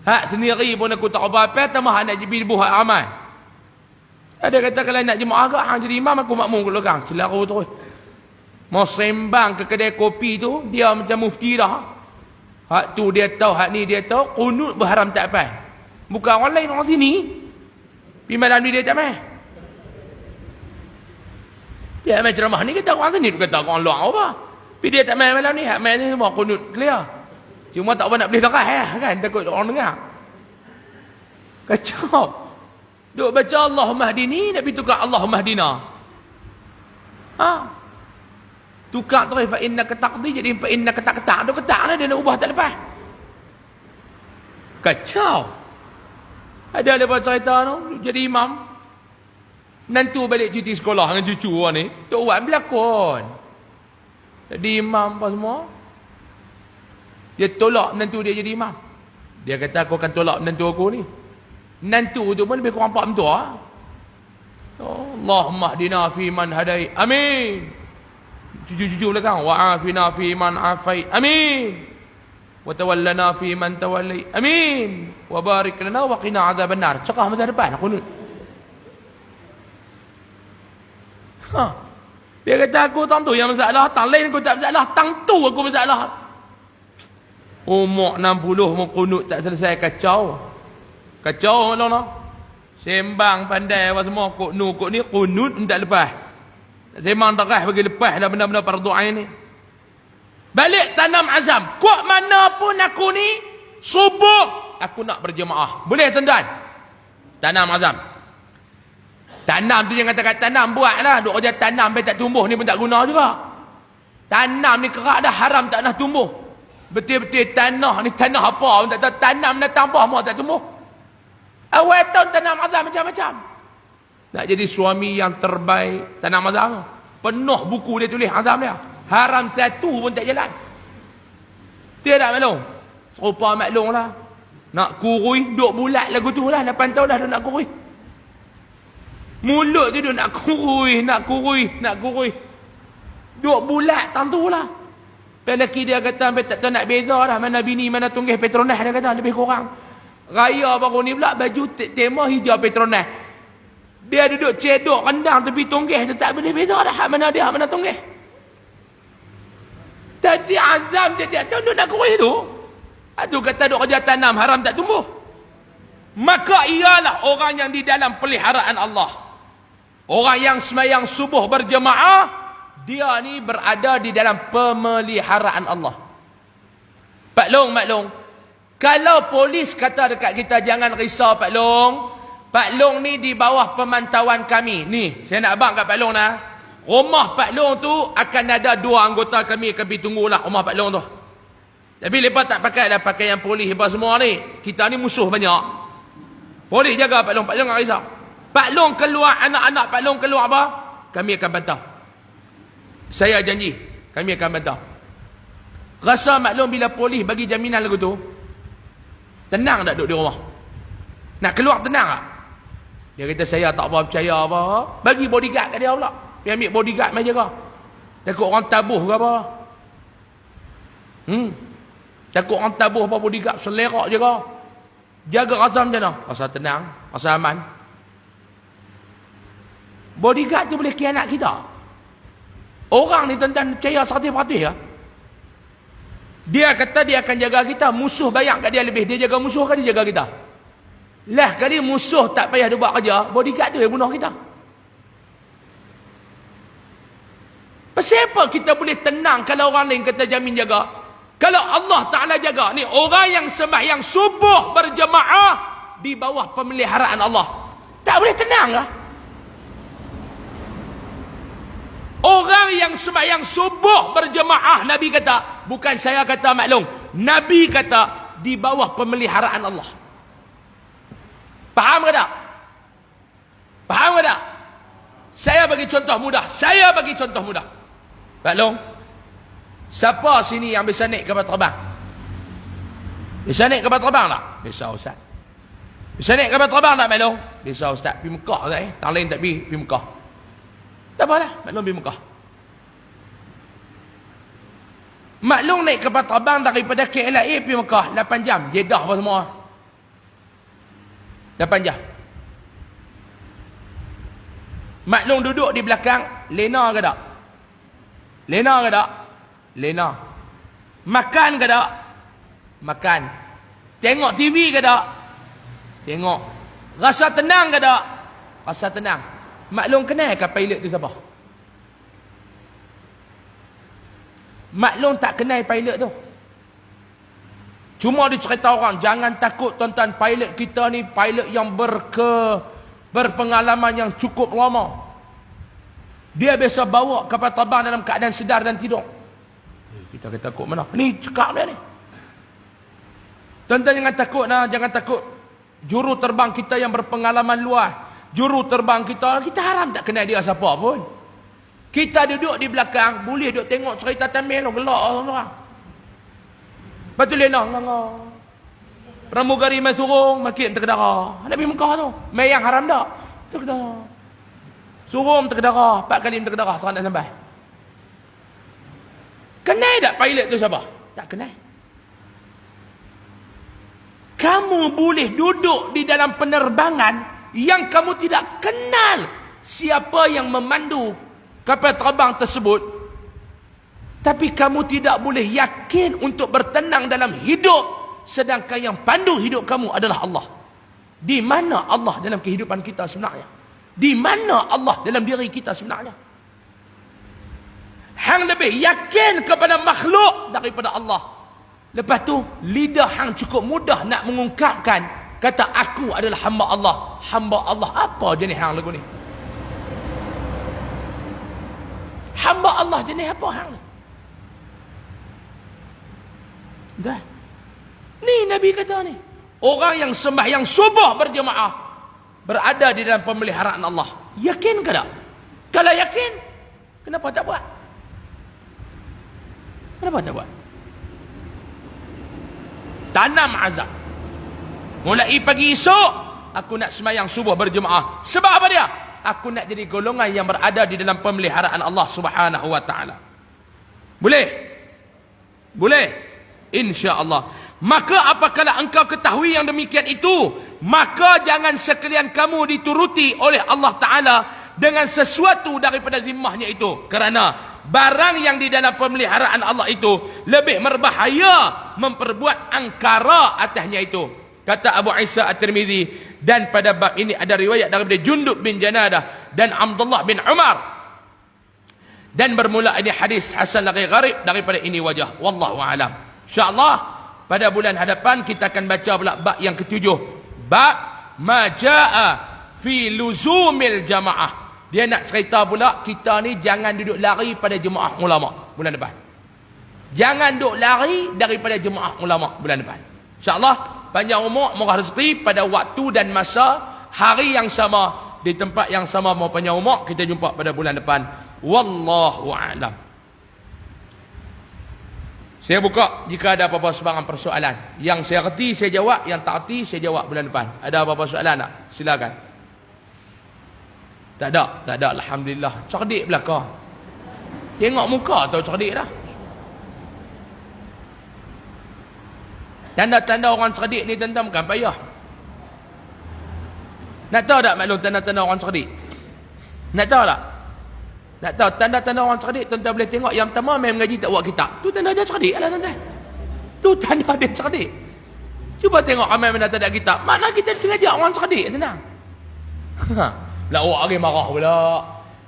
Hak sendiri pun aku tak apa-apa, tambah nak jadi buat ramai. Ada kata kalau nak jemaah ke hang jadi imam, aku makmum kat belakang. Celaru terus. Mau sembang ke kedai kopi tu, dia macam mufti dah. Hak tu dia tahu, hak ni dia tahu, kunut berharam tak apa. Bukan orang lain orang sini. Pergi malam ni dia tak mai. Dia mai ceramah ni kata orang sini, kata orang luar apa. Tapi dia tak mai malam ni, hak mai ni semua kunut clear. Cuma tak apa nak beli dekat kan, takut orang dengar. Kacau. Duk baca Allahumma hdini, nak pergi tukar Allahumma hdina. Tukar tu fa innaka taqdi jadi fa innaka taqta. Duk ketak lah dia nak ubah tak lepas. Kacau. Ada lepas cerita tu jadi imam. Nanti balik cuti sekolah dengan cucu orang ni, tok buat berlakon. Jadi imam apa semua. Dia tolak menantu dia jadi imam. Dia kata aku akan tolak menantu aku ni. Menantu tu pun lebih kurang 4 mentua. Allahumma hdina fi man hadai. Amin. Jujur-jujur belakang. Wa'afina fi man afai. Amin. Wa tawallana fi man tawallai. Amin. Wa barik lana wa qina adzaban nar. Cakap masa depan kunut. Dia kata aku tang tu yang masalah, tang lain aku tak masalah, tang tu aku masalah. Umur 60 mau kunut tak selesai, kacau. Kacau maklum. Sembang pandai apa semua, kok ni kunut tak lepas. Sembang terah bagi lepas dah benda-benda fardu ain ni. Balik tanam azam. Kok mana pun aku ni subuh aku nak berjemaah. Boleh tuan-tuan? Tanam azam. Tanam tu jangan kata tanam, buatlah. Duk kerja tanam sampai tak tumbuh ni pun tak guna juga. Tanam ni kerak dah haram tak nak tumbuh. Betul-betul tanah ni tanah apa pun tak tahu. Tanam datang apa mau tak tumbuh. Awal tahun tanam azam macam-macam. Nak jadi suami yang terbaik, tanam azam. Penuh buku dia tulis azam dia. Haram satu pun tak jalan. Tidak maklum. Serupa maklum lah. Nak kurui, duk bulat lagu tu lah. 8 tahun dah nak kurui. Mulut tu duk nak kurui. Duk bulat tang tu lah. Lelaki dia kata sampai tak tahu nak beza dah. Mana bini, mana tunggih Petronas, dia kata lebih kurang. Raya baru ni pula baju tema hijau Petronas. Dia duduk cedok kendang tepi tunggih tu tak boleh beza dah. Hak mana dia, hak mana tunggih. Tadi azam tiap-tiap tahun duk nak kurui tu. Itu kata duk kerja tanam haram tak tumbuh. Maka ialah orang yang di dalam peliharaan Allah. Orang yang semayang subuh berjemaah, dia ni berada di dalam pemeliharaan Allah. Pak Long, kalau polis kata dekat kita jangan risau Pak Long ni di bawah pemantauan kami. Ni, saya nak abang kat Pak Long dah. Rumah Pak Long tu akan ada 2 anggota kami akan pergi tunggulah rumah Pak Long tu. Tapi lepas tak pakai dah pakaian polis apa semua ni. Kita ni musuh banyak. Polis jaga Pak Long jangan risau. Pak Long keluar, anak-anak Pak Long keluar apa? Kami akan pantau. Saya janji, kami akan pantau. Rasa maklum bila polis bagi jaminan lagu tu, tenang tak duduk di rumah? Nak keluar tenang tak? Dia kata saya tak apa percaya apa. Bagi bodyguard kat dia pula. Dia ambil bodyguard main jaga. Takut orang tabuh ke apa? Takut orang tabuh apa, bodyguard selerak jaga. Jaga rasa macam mana? Rasa tenang, rasa aman. Bodyguard tu boleh khianat kita. Orang ni tuan-tuan percaya 100% ya. Dia kata dia akan jaga kita. Musuh bayang kat dia lebih. Dia jaga musuh ke dia jaga kita? Lah kali musuh tak payah dia buat kerja, bodyguard tu yang bunuh kita. Pasal apa kita boleh tenang kalau orang lain kata jamin jaga? Kalau Allah Ta'ala jaga, ni orang yang sembahyang subuh berjemaah di bawah pemeliharaan Allah, tak boleh tenang lah. Orang yang sembahyang subuh berjemaah, Nabi kata, bukan saya kata maklum, Nabi kata di bawah pemeliharaan Allah. Faham ke tak? Faham ke tak? Saya bagi contoh mudah. Maklum, siapa sini yang bisa naik kapal terbang? Bisa naik kapal terbang tak? Bisa Ustaz. Bisa naik kapal terbang tak maklum? Bisa Ustaz. Pergi Mekah Ustaz Tang lain tak pergi Mekah. Tak apalah, maklum pergi Mekah. Maklum naik kapal terbang daripada KLIA pergi Mekah 8 jam. Jeddah apa semua. 8 jam. Maklum duduk di belakang, lena ke tak? Lena ke tak? Lena. Makan ke tak? Makan. Tengok TV ke tak? Tengok. Rasa tenang ke tak? Rasa tenang. Maklum kenal ke pilot tu siapa? Maklum tak kenal pilot tu. Cuma dicerita orang, jangan takut tuan-tuan, pilot kita ni pilot yang berpengalaman yang cukup lama. Dia biasa bawa kapal terbang dalam keadaan sedar dan tidur. Kita kata takut mana? Ni cakap dia ni. Tuan-tuan jangan takut nah, jangan takut. Juru terbang kita yang berpengalaman luas, juru terbang kita haram tak kenal dia siapa pun. Kita duduk di belakang, boleh duduk tengok cerita tamil gelak orang. Betul lena nganga. Pramugari masurung makin terkedara. Nabi Mekah tu, mayang haram dak? Terkedara. Surum terkedara, 4 kali terkedara tak nak sampai. Kenal tak pilot tu siapa? Tak kenal. Kamu boleh duduk di dalam penerbangan yang kamu tidak kenal siapa yang memandu kapal terbang tersebut, tapi kamu tidak boleh yakin untuk bertenang dalam hidup, sedangkan yang pandu hidup kamu adalah Allah. Di mana Allah dalam kehidupan kita sebenarnya? Di mana Allah dalam diri kita sebenarnya? Hang lebih yakin kepada makhluk daripada Allah. Lepas tu lidah hang cukup mudah nak mengungkapkan kata aku adalah hamba Allah. Hamba Allah apa jenis hang lagu ni? Hamba Allah jenis apa hang ni? Dah. Ni Nabi kata ni. Orang yang sembahyang subuh berjemaah berada di dalam pemeliharaan Allah. Yakin ke tak? Kalau yakin, kenapa tak buat? Kenapa tak buat? Tanam azab. Mulai pagi esok, aku nak sembahyang subuh berjemaah. Sebab apa dia? Aku nak jadi golongan yang berada di dalam pemeliharaan Allah Subhanahu wa taala. Boleh? Boleh? Insya-Allah. Maka apabila engkau ketahui yang demikian itu, maka jangan sekalian kamu dituruti oleh Allah Ta'ala dengan sesuatu daripada zimmahnya itu. Kerana barang yang di dalam pemeliharaan Allah itu lebih berbahaya memperbuat angkara atasnya itu. Kata Abu Isa At-Tirmidzi, dan pada bab ini ada riwayat daripada Jundub bin Janadah dan Abdullah bin Umar. Dan bermula ini hadis hasan lagi gharib daripada ini wajah. Wallahu a'lam. InsyaAllah pada bulan hadapan kita akan baca pula bab yang ketujuh. Bab maja'a fi luzumil jamaah. Dia nak cerita pula kita ni jangan duduk lari pada jemaah ulama bulan depan. Jangan duduk lari daripada jemaah ulama bulan depan. InsyaAllah panjang umur, murah rezeki pada waktu dan masa hari yang sama di tempat yang sama mau panjang umur. Kita jumpa pada bulan depan. Wallahu a'lam. Saya buka jika ada apa-apa sebarang persoalan. Yang saya reti saya jawab, yang tak reti saya jawab bulan depan. Ada apa-apa soalan tak? Silakan. Tak ada, tak ada. Alhamdulillah. Cerdik belakang. Tengok muka tahu cerdik dah. Tanda-tanda orang cerdik ni tuan-tuan bukan payah. Nak tahu tak maklum tanda-tanda orang cerdik? Nak tahu tak? Nak tahu tanda-tanda orang cerdik, tuan-tuan boleh tengok. Yang pertama main mengaji tak buat kitab. Tu tanda dia cerdik lah tuan-tuan. Tu tanda dia cerdik. Cuba tengok ramai mana tak ada kitab. Mana kita sengaja orang cerdik senang. Nak buat hari marah pula.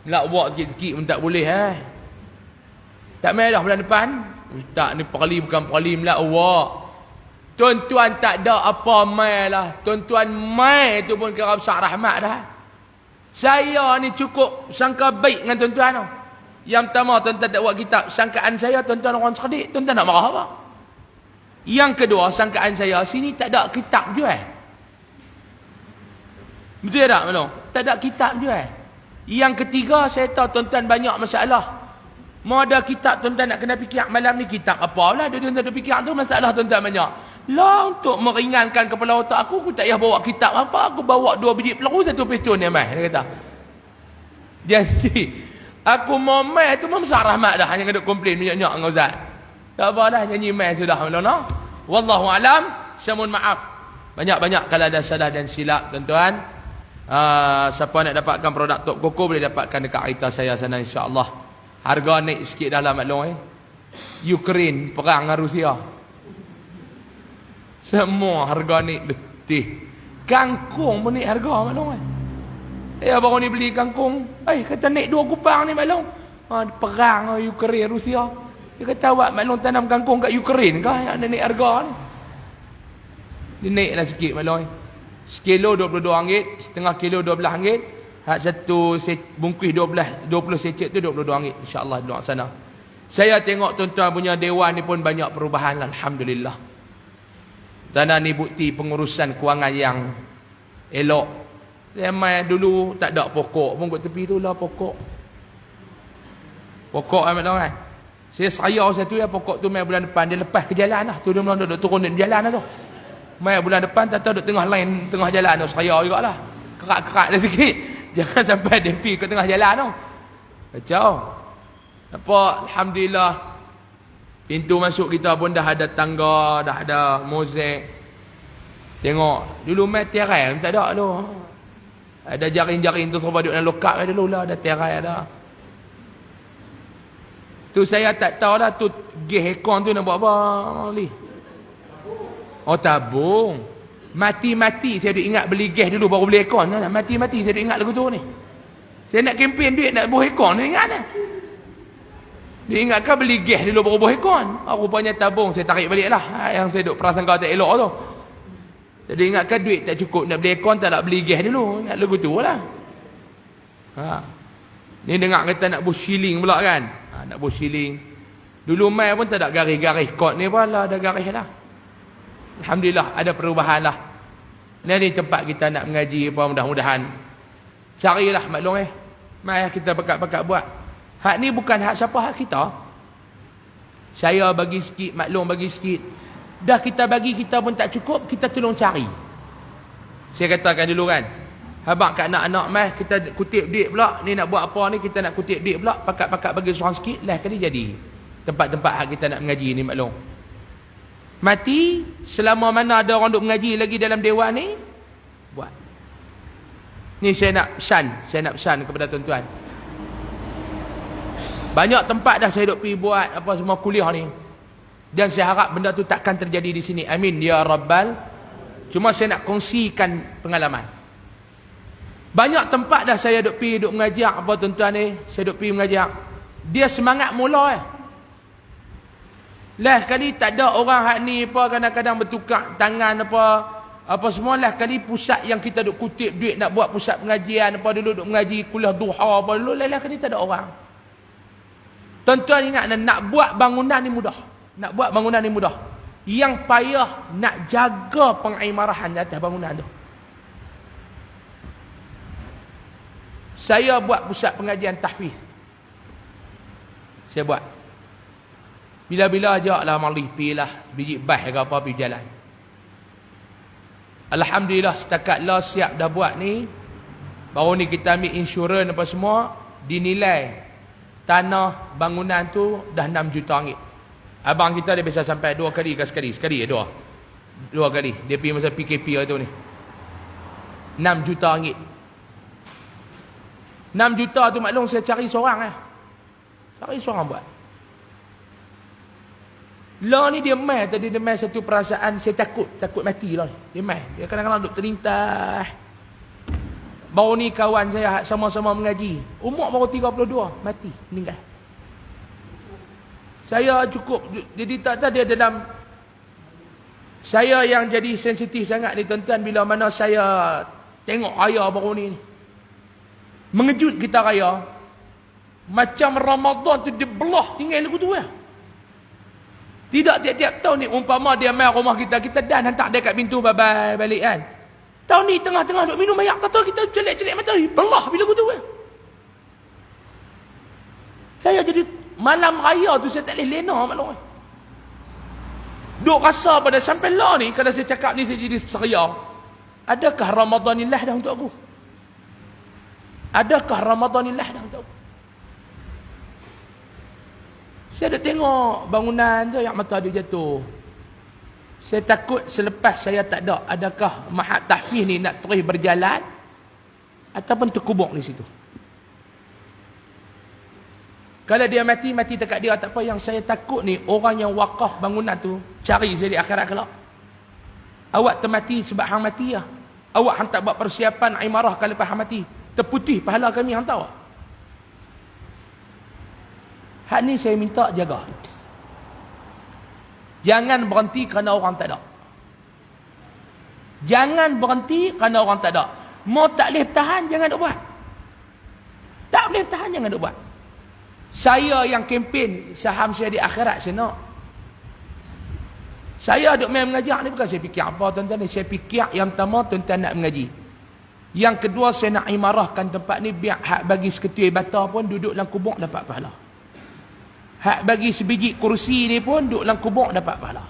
Nak buat sikit-sikit pun tak boleh Tak main dah bulan depan. Ustaz ni perli bukan perli lah awak. Tuan-tuan tak ada apa mai lah. Tuan-tuan mai tu pun kira besar rahmat dah. Saya ni cukup sangka baik dengan tuan-tuan tu. Yang pertama tuan-tuan tak buat kitab. Sangkaan saya tuan-tuan orang cerdik. Tuan-tuan nak marah apa? Yang kedua sangkaan saya sini tak ada kitab jual. Betul tak maklum? Tak ada kitab jual. Yang ketiga saya tahu tuan-tuan banyak masalah. Mau ada kitab tuan-tuan nak kena fikir malam ni kitab apa lah. Tuan-tuan ada fikir tu masalah tuan-tuan banyak. Lah untuk meringankan kepala otak aku tak payah bawa kitab apa. Aku bawa 2 biji peluru 1 pistol ni mai. Dia kata. Jadi aku mau mai tu memang besar rahmat dah. Hanya kena komplain minyak-minyak dengan Ustaz. Tak apa dah nyanyi mai sudah. Wallahu alam. Saya mohon maaf. Banyak-banyak kalau ada salah dan silap tuan-tuan. Siapa nak dapatkan produk Tok Koko boleh dapatkan dekat Aita saya sana insya-Allah. Harga naik sikit dah lah maklum Ukraine perang dengan Rusia. Semua harga naik letih. Kangkung pun naik harga maklum baru ni beli kangkung. Kata naik 2 kupang ni maklum. Perang Ukraine Rusia. Dia kata awak maklum tanam kangkung kat Ukraine kah yang naik harga ni. Dia naiklah sikit maklum. Sekilo RM22, setengah kilo RM12. Hak satu bungkus 20 secet tu RM22. InsyaAllah doa sana. Saya tengok tuan-tuan punya dewan ni pun banyak perubahan. Alhamdulillah. Dan ni bukti pengurusan kewangan yang elok. Zaman dulu tak ada pokok pun kat tepi tu lah pokok. Pokok kan. Saya sayang satu pokok tu main bulan depan. Dia lepas ke jalan lah. Tu dia mula duduk turun di jalan lah tu. Mai bulan depan tak tahu duduk tengah line tengah jalan tu seraya jugalah. Kerak-kerak dia sikit. Jangan sampai dempi ke tengah jalan tu. Kacau. Apa alhamdulillah Pintu masuk kita pun dah ada tangga, dah ada mozaik. Tengok, dulu mai tirai tak ada tu. Ada jaring-jaring tu sebab duduk dalam lokap dulu lah, ada tirai ada. Tu saya tak tahu lah tu geh ekon tu nak buat apa Mali. Oh tabung. Mati-mati saya duk ingat beli gas dulu baru beli ekon. Mati-mati saya duk ingat lagu tu ni. Saya nak kempen duit nak buah ekon ni ingat dah. Dia ingatkan beli gas dulu baru buah ekon. Rupanya tabung saya tarik balik lah. Yang saya duk prasangka tak elok tu. Jadi ingatkan duit tak cukup nak beli ekon, tak nak beli gas dulu. Ingat lagu tu lah. Ni dengar kata nak buh shilling pula kan. Nak buh shilling. Dulu mai pun tak ada garis-garis kod ni pun lah, ada garis lah. Alhamdulillah ada perubahan lah. Ni tempat kita nak mengaji apa, mudah-mudahan. Carilah maklum mai kita pekat-pekat buat. Hak ni bukan hak siapa, hak kita. Saya bagi sikit, maklum bagi sikit. Dah kita bagi kita pun tak cukup, kita tolong cari. Saya katakan dulu kan. Habang kat anak-anak mai kita kutip duit pula. Ni nak buat apa ni, kita nak kutip duit pula. Pakat-pakat bagi seorang sikit, lah kali jadi. Tempat-tempat hak kita nak mengaji ni maklum. Mati, selama mana ada orang duk mengaji lagi dalam dewan ni, buat. Ni saya nak pesan kepada tuan-tuan. Banyak tempat dah saya duk pergi buat apa semua kuliah ni. Dan saya harap benda tu takkan terjadi di sini. Amin ya rabbal. Cuma saya nak kongsikan pengalaman. Banyak tempat dah saya duk pergi duk mengajak apa tuan-tuan ni, saya duk pergi mengajak. Dia semangat mula Lah kali tak ada orang hak ni apa kadang-kadang bertukar tangan apa semua lah kali pusat yang kita duk kutip duit nak buat pusat pengajian apa dulu duk mengaji kuliah duha apa dulu lah kali tak ada orang. Tuan-tuan ingat nak buat bangunan ni mudah. Nak buat bangunan ni mudah. Yang payah nak jaga pengaimarahan di atas bangunan tu. Saya buat pusat pengajian tahfiz. Saya buat. Bila-bila ajaklah Mali pilah biji bas ke apa pergi jalan. Alhamdulillah setakat lah siap dah buat ni. Baru ni kita ambil insurans apa semua, dinilai tanah bangunan tu dah 6 juta ringgit. Abang kita dia biasa sampai 2 kali ke sekali dua kali. Dia pergi masa PKP tu ni. 6 juta ringgit. 6 juta tu maklum saya cari seorang Cari seorang buat. Lah ni dia mai tadi, dia mai satu perasaan saya takut mati lah. Dia mai. Dia kadang-kadang duk terlintas. Baru ni kawan saya sama-sama mengaji. Umur baru 32, mati, meninggal. Saya cukup, jadi tak dia dalam. Saya yang jadi sensitif sangat ni tuan-tuan bila mana saya tengok raya baru ni. Mengejut kita raya. Macam Ramadan tu dia belah tinggal lagu tu Tidak tiap-tiap tahun ni umpama dia mai rumah kita dan hantar dia kat pintu bye-bye balik kan. Tahun ni tengah-tengah duk minum ayak, kata kita celik-celik mata belah bila lagu tu Saya jadi malam raya tu saya tak boleh lena maklum. Duk rasa pada sampai lah ni kalau saya cakap ni saya jadi seria. Adakah Ramadanillah dah untuk aku? Adakah Ramadanillah dah untuk aku? Saya dah tengok bangunan tu yang mata dia jatuh. Saya takut selepas saya tak ada, adakah mahat tahfiz ni nak terus berjalan ataupun terkubur di situ. Kalau dia mati dekat dia tak apa. Yang saya takut ni orang yang wakaf bangunan tu cari saya di akhirat kelak. Awak termati sebab hang mati lah. Awak hang tak buat persiapan imarah kalau lepas hang mati. Terputih pahala kami hang tahu. Hak ni saya minta jaga. Jangan berhenti kerana orang tak ada. Jangan berhenti kerana orang tak ada. Mau tak boleh tahan, jangan duk buat. Tak boleh tahan, jangan duk buat. Saya yang kempen saham saya di akhirat, saya nak. Saya duk main mengajak ni bukan saya fikir apa tuan-tuan. Saya fikir yang pertama tuan-tuan nak mengaji. Yang kedua saya nak imarahkan tempat ni biar hak bagi seketul bata pun duduk dalam kubur dapat pahala. Hak bagi sebiji kursi ni pun duduk dalam kubur dapat pahala.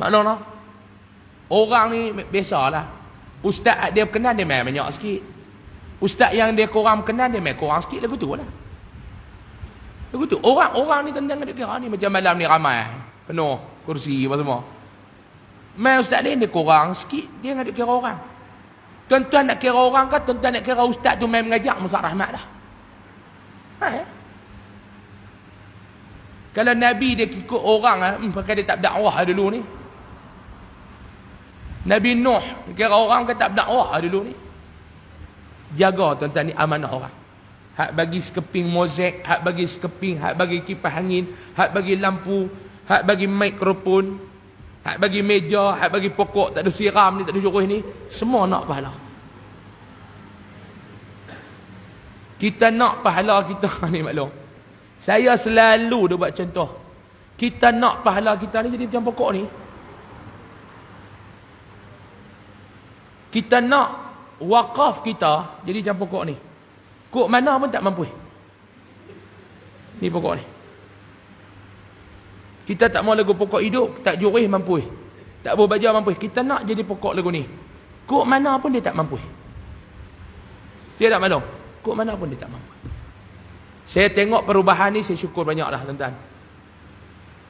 Maklum lah. Orang ni biasalah. Ustaz dia kenal dia main banyak sikit. Ustaz yang dia kurang kenal dia main kurang sikit lagu tu lah. Lagu tu, orang-orang ni tentang duk kira ni macam malam ni ramai. Penuh kursi apa semua. Mai ustaz lain dia kurang sikit, dia nak kira orang. Tuan-tuan nak kira orang ke tuan-tuan nak kira ustaz tu main mengajar Musa Rahmat dah. Kalau Nabi dia ikut orang pakai dia tak berdakwah dulu ni. Nabi Nuh kira orang ke tak berdakwah dulu ni. Jaga tuan-tuan ni amanah orang. Hak bagi sekeping mozaik, hak bagi sekeping, hak bagi kipas angin, hak bagi lampu, hak bagi mikrofon, hak bagi meja, hak bagi pokok tak ada siram ni, tak ada juruh ni, semua nak pahala. Kita nak pahala kita ni maklum. Saya selalu dia buat contoh. Kita nak pahala kita ni jadi macam pokok ni. Kita nak wakaf kita jadi macam pokok ni. Kok mana pun tak mampu. Ni pokok ni. Kita tak mau lagu pokok hidup, tak jurih mampu. Tak berbaja mampu. Kita nak jadi pokok lagu ni. Kok mana pun dia tak mampu. Dia tak maklum. Kok mana pun dia tak mampu. Saya tengok perubahan ni, saya syukur banyak dah tuan-tuan.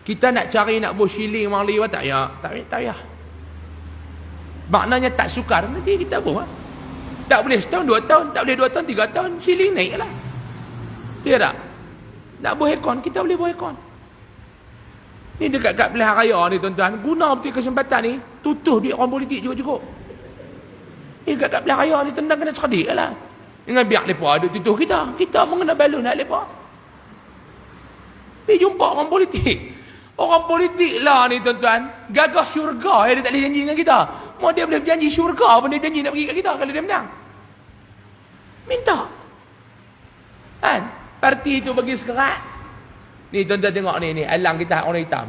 Kita nak cari nak buh shilling mangli tak ya, tak payah. Maknanya tak sukar, nanti kita buh. Tak boleh setahun, 2 tahun, tak boleh 2 tahun, 3 tahun, shilling naik lah. Dia tak? Nak buh ekon, kita boleh buh ekon. Ni dekat kat pilihan raya ni tuan-tuan, guna betul kesempatan ni, tutuh duit orang politik juga cukup. Ni dekat kat pilihan raya ni tuan-tuan kena cerdik lah. Dengan biar mereka duduk tutuh kita. Kita pun kena balun nak mereka. Dia jumpa orang politik. Orang politik lah ni tuan-tuan. Gagah syurga dia tak boleh janji dengan kita. Mau dia boleh berjanji syurga pun dia janji nak pergi kat kita kalau dia menang. Minta. Kan? Parti tu bagi sekerat. Ni tuan-tuan tengok ni. Alang kita hak orang hitam.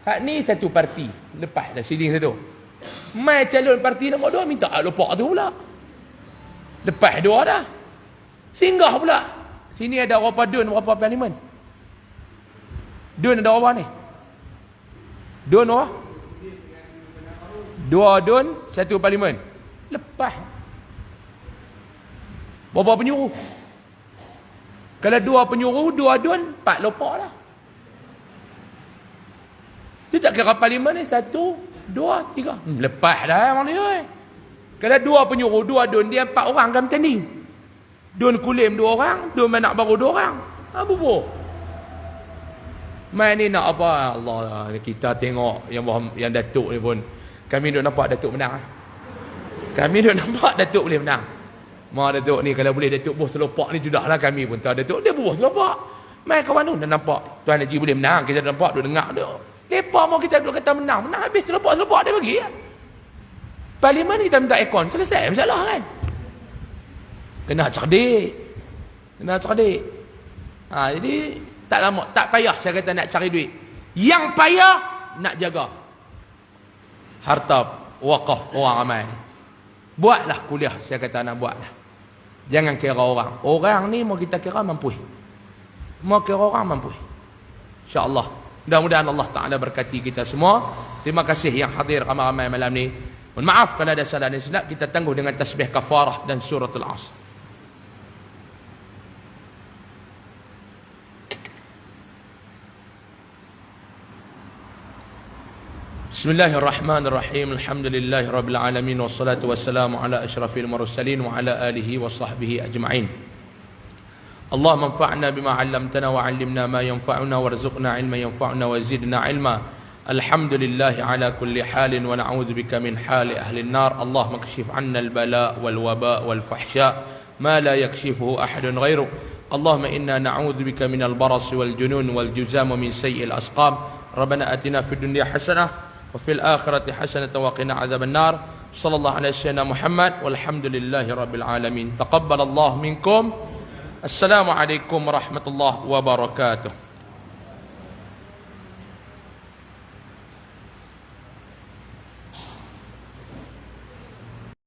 Hak ni satu parti. Lepas dah siling satu. Mai calon parti nombor 2 minta hak lupak tu pula. Lepas 2 dah. Singgah pula. Sini ada berapa dun, berapa parlimen? Dun ada berapa ni? Dun berapa? 2 dun, 1 parlimen. Lepas. Berapa penyuruh? Kalau 2 penyuruh, 2 dun, 4 lopak lah. Dia tak kira parlimen ni, 1, 2, 3. Lepas dah orang ni. Kalau 2 penyuruh, 2 dun, dia 4 orang kan bertanding. Dun kulim 2 orang, dun manak baru 2 orang. Apa pun? Main ni nak apa? Allah, kita tengok yang Datuk ni pun. Kami duk nampak Datuk menang. Kami duk nampak Datuk boleh menang. Mak Datuk ni kalau boleh Datuk buh selopak ni sudahlah kami pun tahu Datuk dia buh selopak. Main kawan tu dah nampak Tuan Haji boleh menang, kita nampak duk dengar dia. Lepas mau kita duk kata menang habis selopak-selopak dia bagi ya. Parlimen ni kita minta ekon, selesai masalah kan. Kena cerdik. Jadi tak lama, tak payah saya kata nak cari duit. Yang payah nak jaga harta wakaf orang ramai ni. Buatlah kuliah, saya kata nak buatlah. Jangan kira orang. Orang ni mau kita kira mampu. Mau kira orang mampu. InsyaAllah. Mudah-mudahan Allah Ta'ala berkati kita semua. Terima kasih yang hadir ramai-ramai malam ni. Mohon maaf kalau ada salah dan silap, kita tangguh dengan tasbih kafarah dan suratul Asr. Bismillahirrahmanirrahim. Alhamdulillahi rabbil alamin wassalatu wassalamu ala asyrafil mursalin wa ala alihi wa sahbihi ajma'in. Allahumma anfa'na bima 'allamtana wa 'allimna ma yanfa'una warzuqna 'ilman yanfa'una wa zidna 'ilma. Alhamdulillahi ala kulli halin wa na'udzu bika min hali ahli an-nar. Allahumma kashif 'anna al-bala' wal waba' wal fahsya' ma la yakshifuhu ahadun ghairuk. Allahumma inna na'udzu bika min al-baras wal junun wal juzam wa min sayyi'il asqam. Rabbana atina fid dunya hasanah wa fil akhirati hasanatan wa qina 'adzaban nar. Sallallahu alaihi wasallam Muhammad walhamdulillahi rabbil alamin. Taqabbalallahu minkum. Assalamualaikum warahmatullahi wabarakatuh.